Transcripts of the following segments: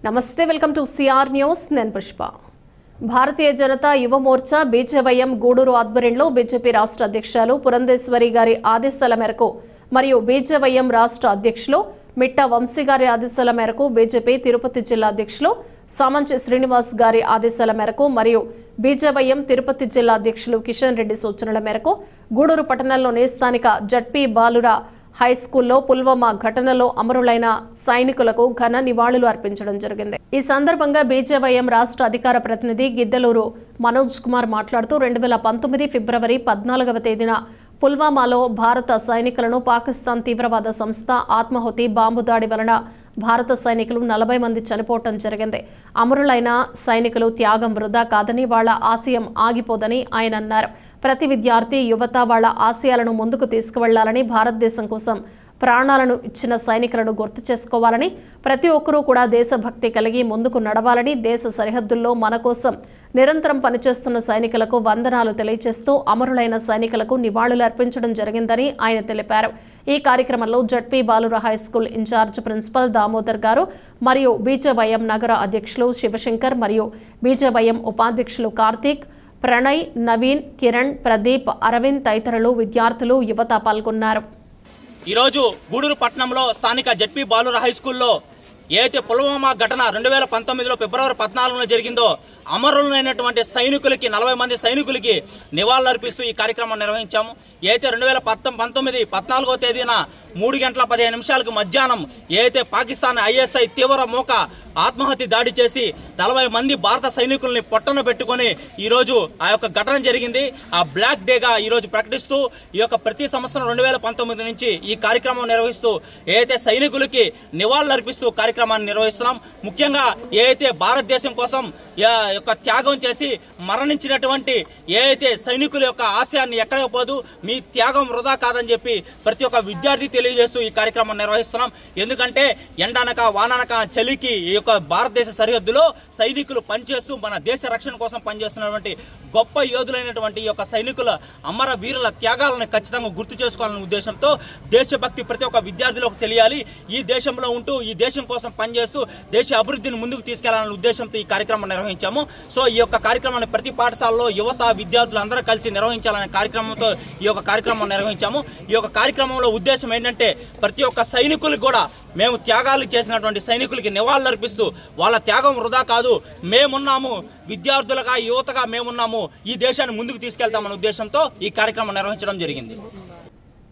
నమస్తే welcome to CR news నేను పుష్ప భారతీయ జనతా యువ మోర్చా బీజేవైఎం గూడూరు ఆధ్వర్యంలో బీజేపీ రాష్ట్ర అధ్యక్షులు పురంధేశ్వరి గారి ఆదేశాల మేరకు మరియు బీజేవైఎం రాష్ట్ర అధ్యక్షులు మిట్ట వంశీ గారి ఆదేశాల మేరకు బీజేపీ తిరుపతి జిల్లా అధ్యక్షులు సామంచి శ్రీనివాస్ గారి ఆదేశాల మేరకు మరియు బీజేవైఎం తిరుపతి జిల్లా అధ్యక్షులు కిషన్ రెడ్డి సూచనల మేరకు గూడూరు పట్టణంలోని స్థానిక జడ్పీ బాలుర హై స్కూల్లో పుల్వామా ఘటనలో అమరులైన సైనికులకు ఘన నివాళులు అర్పించడం జరిగింది। ఈ సందర్భంగా బీజేవైఎం రాష్ట్ర అధికార ప్రతినిధి గిద్దలూరు మనోజ్ కుమార్ మాట్లాడుతూ 2019 ఫిబ్రవరి 14వ తేదీన పుల్వామాలో భారత సైనికులను పాకిస్తాన్ తీవ్రవాద సంస్థ ఆత్మాహుతి బాంబు దాడి వలన భారత సైనికులు 40 మంది చనిపోవటం జరిగింది। అమరులైన సైనికులు త్యాగం వృధా కాదని వాళ్ళ ఆశయం ఆగిపోదని ఆయన అన్నారు। ప్రతి విద్యార్థి యువత వాళ్ళ ఆశయాలను ముందుకు తీసుకువెళ్లాలని భారతదేశం కోసం ప్రాణాలను ఇచ్చిన సైనికులను గుర్తు చేసుకోవాలని ప్రతి ఒక్కరూ కూడా దేశభక్తి కలిగి ముందుకు నడవాలని దేశ సరిహద్దుల్లో మన కోసం నిరంతరం పనిచేస్తున్న సైనికులకు వందనాలు తెలియజేస్తూ అమరులైన సైనికులకు నివాళులు అర్పించడం జరిగిందని ఆయన తెలిపారు। ఈ కార్యక్రమంలో జడ్పీ బాలుర high school in-charge principal Damodar గారు మరియు బీజేవైఎం నగర అధ్యక్షులు శివశంకర్ మరియు బీజేవైఎం ఉపాధ్యక్షులు కార్తీక్ ప్రణయ్ నవీన్ కిరణ్ ప్రదీప్ అరవింద్ తదితరులు విద్యార్థులు యువత పాల్గొన్నారు। ఈరోజు గూడూరు పట్టణంలో స్థానిక జడ్పీ బాలుర హై స్కూల్లో ఏదైతే పుల్వామా ఘటన 2019లో ఫిబ్రవరి 14న జరిగిందో అమరులైనటువంటి సైనికులకి 40 మంది సైనికులకి నివాళులర్పిస్తూ ఈ కార్యక్రమం నిర్వహించాము। ఏదైతే 2019 14వ తేదీన 3:15 మధ్యాహ్నం ఏదైతే పాకిస్తాన్ ఐఎస్ఐ తీవ్ర మూక ఆత్మహత్య దాడి చేసి 40 మంది భారత సైనికుల్ని పొట్టన పెట్టుకుని ఈ రోజు ఆ యొక్క ఘటన జరిగింది। ఆ బ్లాక్ డేగా ఈ రోజు ప్రకటిస్తూ ఈ యొక్క ప్రతి సంవత్సరం 2019 నుంచి ఈ కార్యక్రమం నిర్వహిస్తూ ఏదైతే సైనికులకి నివాళులర్పిస్తూ కార్యక్రమాన్ని నిర్వహిస్తున్నాం। ముఖ్యంగా ఏదైతే భారతదేశం కోసం యొక్క త్యాగం చేసి మరణించినటువంటి ఏదైతే సైనికుల యొక్క ఆశయాన్ని ఎక్కడికి పోదు, మీ త్యాగం వృధా కాదని చెప్పి ప్రతి ఒక్క విద్యార్థి తెలియజేస్తూ ఈ కార్యక్రమం నిర్వహిస్తున్నాం। ఎందుకంటే ఎండనక వాననక చలికి ఈ యొక్క భారతదేశ సరిహద్దులో సైనికులు పనిచేస్తూ మన దేశ రక్షణ కోసం పనిచేస్తున్నటువంటి గొప్ప యోధులైనటువంటి ఈ యొక్క సైనికుల అమర వీరుల త్యాగాలను ఖచ్చితంగా గుర్తు చేసుకోవాలనే ఉద్దేశంతో దేశభక్తి ప్రతి ఒక్క విద్యార్థులకు తెలియాలి, ఈ దేశంలో ఉంటూ ఈ దేశం కోసం పనిచేస్తూ దేశ అభివృద్ధిని ముందుకు తీసుకెళ్లాలనే ఉద్దేశంతో ఈ కార్యక్రమం నిర్వహించాము। సో ఈ యొక్క కార్యక్రమాన్ని ప్రతి పాఠశాలలో యువత విద్యార్థులు అందరూ కలిసి నిర్వహించాలనే కార్యక్రమంతో ఈ యొక్క కార్యక్రమం నిర్వహించాము। ఈ యొక్క కార్యక్రమంలో ఉద్దేశం ఏంటంటే ప్రతి ఒక్క సైనికులకు కూడా మేము త్యాగాలు చేసినటువంటి సైనికులకి నివాళులర్పిస్తూ వాళ్ళ త్యాగం వృధా కాదు, మేమున్నాము, విద్యార్థులుగా యువతగా మేమున్నాము, ఈ దేశాన్ని ముందుకు తీసుకెళ్తామనే ఉద్దేశంతో ఈ కార్యక్రమం నిర్వహించడం జరిగింది।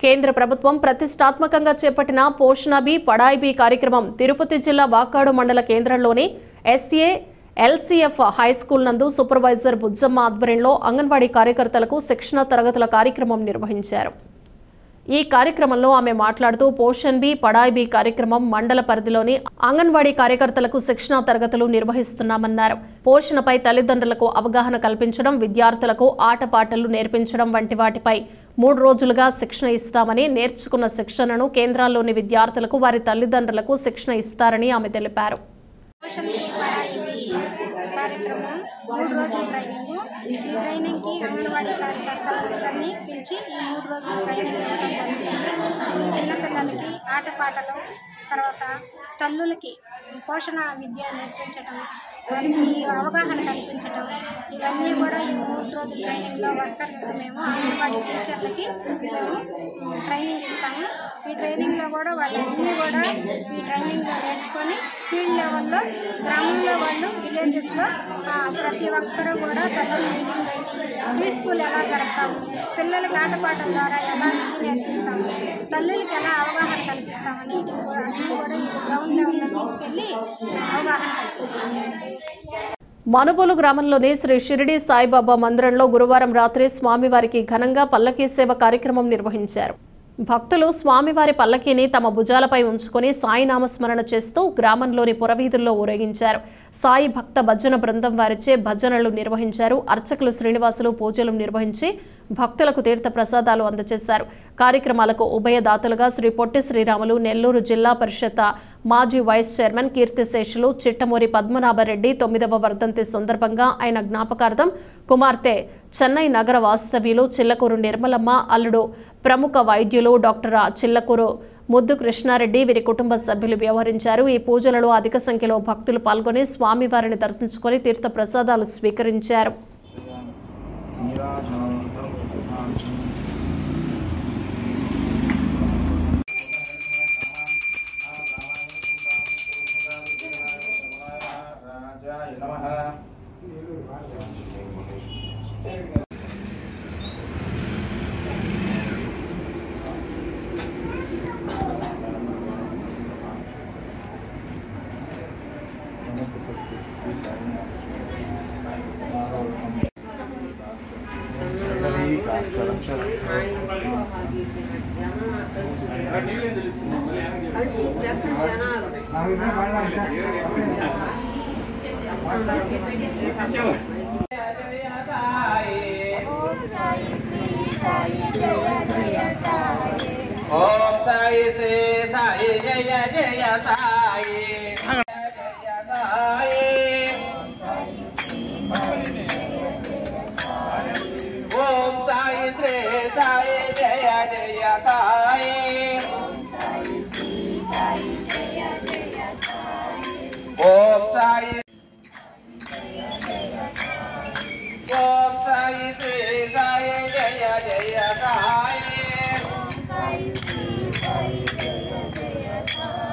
కేంద్ర ప్రభుత్వం ప్రతిష్టాత్మకంగా చేపట్టిన పోషణాభి పడాయిబి కార్యక్రమం తిరుపతి జిల్లా వాకాడు మండల కేంద్రంలోని ఎల్సీఎఫ్ హై స్కూల్ నందు సూపర్వైజర్ బుజ్జమ్మ ఆధ్వర్యంలో అంగన్వాడీ కార్యకర్తలకు శిక్షణ తరగతుల కార్యక్రమం నిర్వహించారు। ఈ కార్యక్రమంలో ఆమె మాట్లాడుతూ పోషణ్ బి పడాయ్ బి కార్యక్రమం మండల పరిధిలోని అంగన్వాడీ కార్యకర్తలకు శిక్షణ తరగతులు నిర్వహిస్తున్నామన్నారు। పోషణపై తల్లిదండ్రులకు అవగాహన కల్పించడం, విద్యార్థులకు ఆటపాటలు నేర్పించడం వంటి వాటిపై 3 రోజులుగా శిక్షణ ఇస్తామని, నేర్చుకున్న శిక్షణను కేంద్రాల్లోని విద్యార్థులకు వారి తల్లిదండ్రులకు శిక్షణ ఇస్తారని ఆమె తెలిపారు। కార్యక్రమం 3 రోజుల ట్రైనింగ్కి అంగన్వాడీ కార్యకర్తలందరినీ పిలిచి ఈ 3 రోజుల ట్రైనింగ్ ఇవ్వడం జరుగుతుంది। చిన్నపిల్లలకి ఆటపాటలు, తర్వాత తల్లులకి పోషణ విద్య నేర్పించడం, వారికి అవగాహన కల్పించడం, ఇవన్నీ కూడా ఈ 3 రోజుల ట్రైనింగ్లో వర్కర్స్ మేము అంగన్వాడీ టీచర్లకి మేము ట్రైనింగ్ ఇస్తాము। ఈ ట్రైనింగ్లో కూడా వాళ్ళన్నీ కూడా ఈ ట్రైనింగ్లో నేర్చుకొని ఫీల్డ్ లెవెల్లో గ్రామంలో వాళ్ళు విలేజెస్లో ప్రతి ఒక్కరూ కూడా తల్లులు మీటింగ్ పెట్టి ప్రీ స్కూల్ ఎలా జరుపుతాము, పిల్లలకి ఆటపాటల ద్వారా ఎలా నేర్పిస్తాము, తల్లులకి ఎలా అవగాహన కల్పిస్తామని అన్నీ కూడా ఈ గ్రౌండ్ లెవెల్లో తీసుకెళ్ళి అవగాహన కల్పిస్తాము। మనుబోలు గ్రామంలోని శ్రీ షిరిడి సాయిబాబా మందిరంలో గురువారం రాత్రి స్వామివారికి ఘనంగా పల్లకీ సేవ కార్యక్రమం నిర్వహించారు। భక్తులు స్వామివారి పల్లకీని తమ భుజాలపై ఉంచుకొని సాయి నామస్మరణ చేస్తూ గ్రామంలోని పురవీధుల్లో ఊరేగించారు। సాయి భక్త భజన బృందం వారిచే భజనలు నిర్వహించారు। అర్చకులు శ్రీనివాసులు పూజలు నిర్వహించి భక్తులకు తీర్థ ప్రసాదాలు అందజేశారు। కార్యక్రమాలకు ఉభయదాతలుగా శ్రీ పొట్టి శ్రీరాములు నెల్లూరు జిల్లా పరిషత్ మాజీ వైస్ చైర్మన్ కీర్తిశేషులు చిట్టమూరి పద్మనాభరెడ్డి 9వ వర్ధంతి సందర్భంగా ఆయన జ్ఞాపకార్థం కుమార్తె చెన్నై నగర వాస్తవ్యులు చిల్లకూరు నిర్మలమ్మ, అల్లుడు ప్రముఖ వైద్యులు డాక్టర్ చిల్లకూరు ముద్దు కృష్ణారెడ్డి వీరి కుటుంబ సభ్యులు వ్యవహరించారు. ఈ పూజలలో అధిక సంఖ్యలో భక్తులు పాల్గొని స్వామివారిని దర్శించుకొని తీర్థ ప్రసాదాలు స్వీకరించారు. ఓం సాయి శ్రీ సాయి జయ జయ సాయి జయ సాయి ఓం సాయి శ్రీ సాయి జయ జయ సాయి ఓం సాయి ఓం సాయి శ్రీ సాయి జయ జయ సాయి ఓం సాయి శ్రీ సాయి జయ జయ సాయి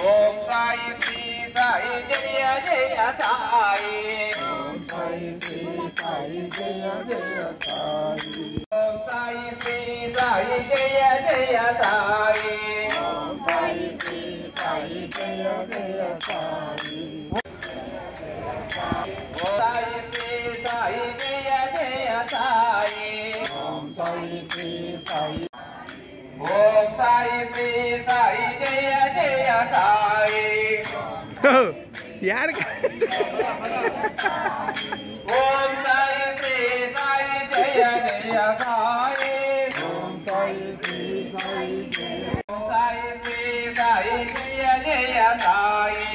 ఓం సాయి శ్రీ సాయి జయ జయ సాయి ఓం సాయి శ్రీ సాయి జయ జయ సాయి ఓం సాయి శ్రీ సాయి జయ జయ సాయి ఓం సాయి శ్రీ సాయి జయ జయ సాయి ఓం సాయి శ్రీ సాయి ఓం సాయి శ్రీ సాయి జయ జయ సాయి यार ఓం సాయి శ్రీ సాయి జయ జయ సాయి ఓం సాయి శ్రీ సాయి జయ ఓం సాయి శ్రీ సాయి జయ జయ సాయి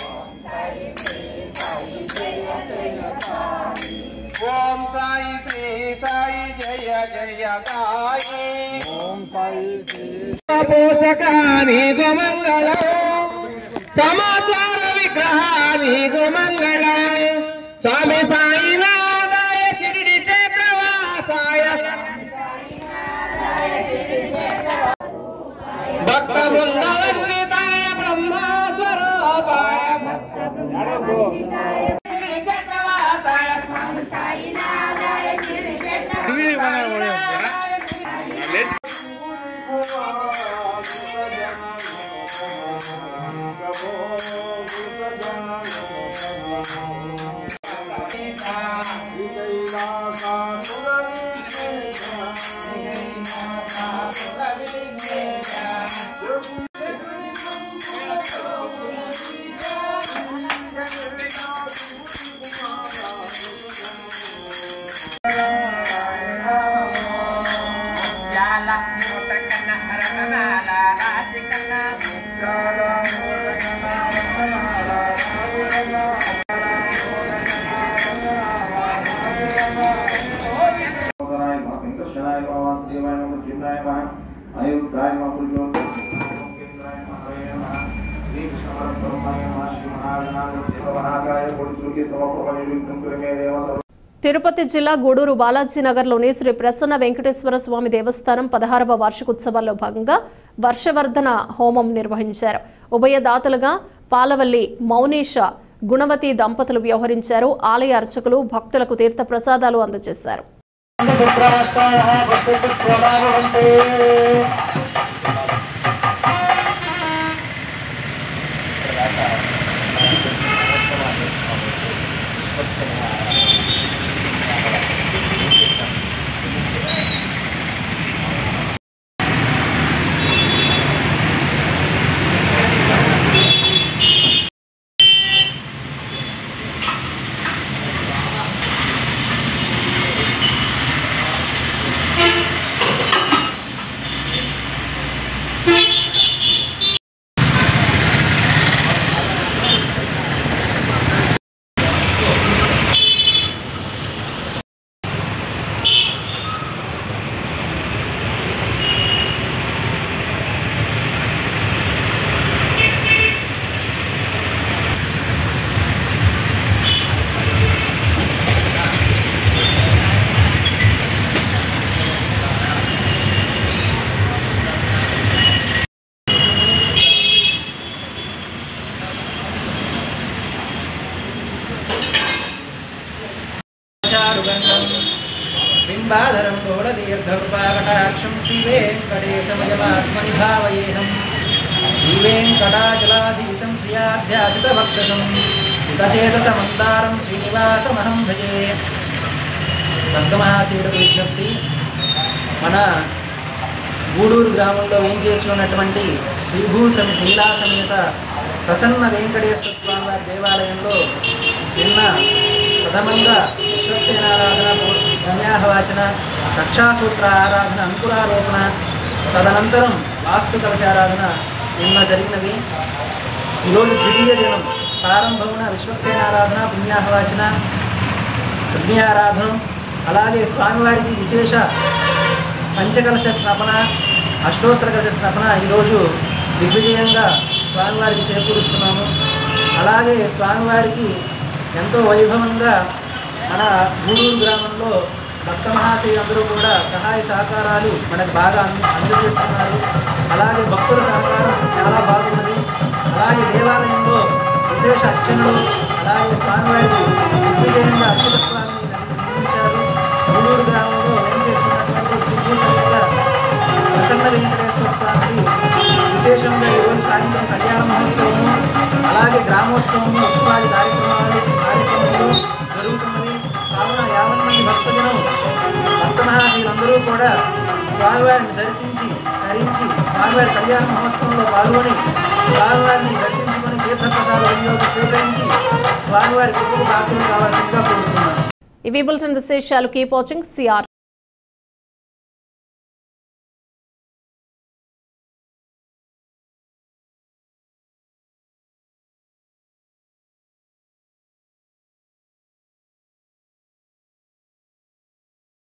ఓం సాయి శ్రీ సాయి జయ జయ సాయి ఓం సాయి శ్రీ సాయి జయ జయ సాయి ఓం సాయి శ్రీ పోషకాని గోమంగళం సమాచార విగ్రహాని గోమంగళం స్వామి సాయినాథాయ షిరిడి క్షేత్రవాసాయ భక్త బృందవందితాయ బ్రహ్మస్వరూపాయ షిరిడి క్షేత్రవాసాయ స్వామి సాయినాథాయ షిరిడి క్షేత్రవాసాయ తిరుపతి జిల్లా గూడూరు బాలాజీనగర్లోని శ్రీ ప్రసన్న వెంకటేశ్వర స్వామి దేవస్థానం 16వ వార్షికోత్సవాల్లో భాగంగా వర్షవర్ధన హోమం నిర్వహించారు. ఉభయదాతలుగా పాలవల్లి మౌనీష గుణవతి దంపతులు వ్యవహరించారు. ఆలయ అర్చకులు భక్తులకు తీర్థ ప్రసాదాలు అందజేశారు. లంబాధరం గోళదీర్ఘకృపాకటాక్షం శ్రీవేంకటేశమయమాత్మని భావయేహం శ్రీవేంకటాచలాధీశం శ్రియాధ్యాసితవక్షసం హితచేతసమందారం శ్రీనివాసమహం భజే. భక్తమహాశివుడికి విజ్ఞప్తి, మన గూడూరు గ్రామంలో ఏం చేసి ఉన్నటువంటి లీలా సమేత ప్రసన్న వెంకటేశ్వర స్వామి వారి దేవాలయంలో నిన్న ప్రథమంగా విశ్వసేనారాధన, పుణ్యాహవాచన, రక్షాసూత్ర ఆరాధన, అంకురారోపణ, తదనంతరం వాస్తు కలశారాధన నిన్న జరిగినవి. ఈరోజు ద్వితీయ దినం ప్రారంభమున విశ్వసేనారాధన, పుణ్యాహవాచన, పుణ్యారాధనం, అలాగే స్వామివారికి విశేష పంచకలశ స్నపన, అష్టోత్తర కలశ స్నపన ఈరోజు దిగ్విజయంగా స్వామివారికి చేకూరుస్తున్నాము. అలాగే స్వామివారికి ఎంతో వైభవంగా మన గూడూరు గ్రామంలో భక్త మహాశయులందరూ కూడా సహాయ సహకారాలు మనకు బాగా అందజేస్తున్నారు. అలాగే భక్తుల సహకారం చాలా బాగున్నది. అలాగే దేవాలయంలో విశేష అర్చనలు, అలాగే స్వామివారికి దిగ్విజయంగా అక్షర స్వామిని నిర్మించారు. గూడూరు గ్రామంలో ఏం చేస్తున్నటువంటి శ్రీ సమేత ప్రసన్న వెంకటేశ్వర స్వామికి విశేషంగా ఈరోజు సాయంత్రం కళ్యాణ మహోత్సవము, అలాగే గ్రామోత్సవము, ఉత్సవాది కార్యక్రమాలు జరుగుతున్నవి. కావున 50 మంది భక్తజనం భక్త మహాశయులందరూ కూడా స్వామివారిని దర్శించి ధరించి స్వామివారి కళ్యాణ మహోత్సవంలో పాల్గొని స్వామివారిని దర్శించుకొని తీర్థప్రసాద వినియోగం స్వీకరించి స్వామివారి కృపకు పాత్రలు కావాల్సిందిగా కోరుతున్నాను. ఇవి బులెటిన్ విశేషాలు. Keep watching CR.